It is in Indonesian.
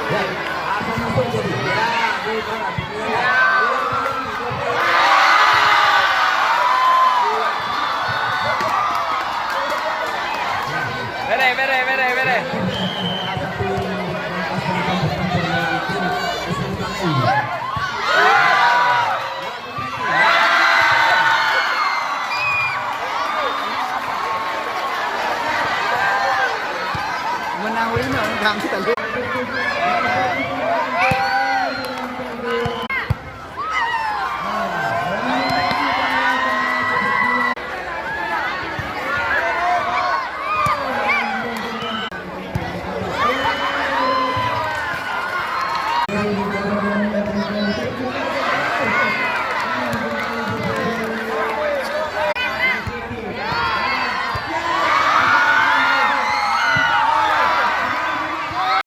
Ya, apa masuk jadi? Ya, di mana? Ya. Bere, bere, bere, bere. Menang win, menang kita.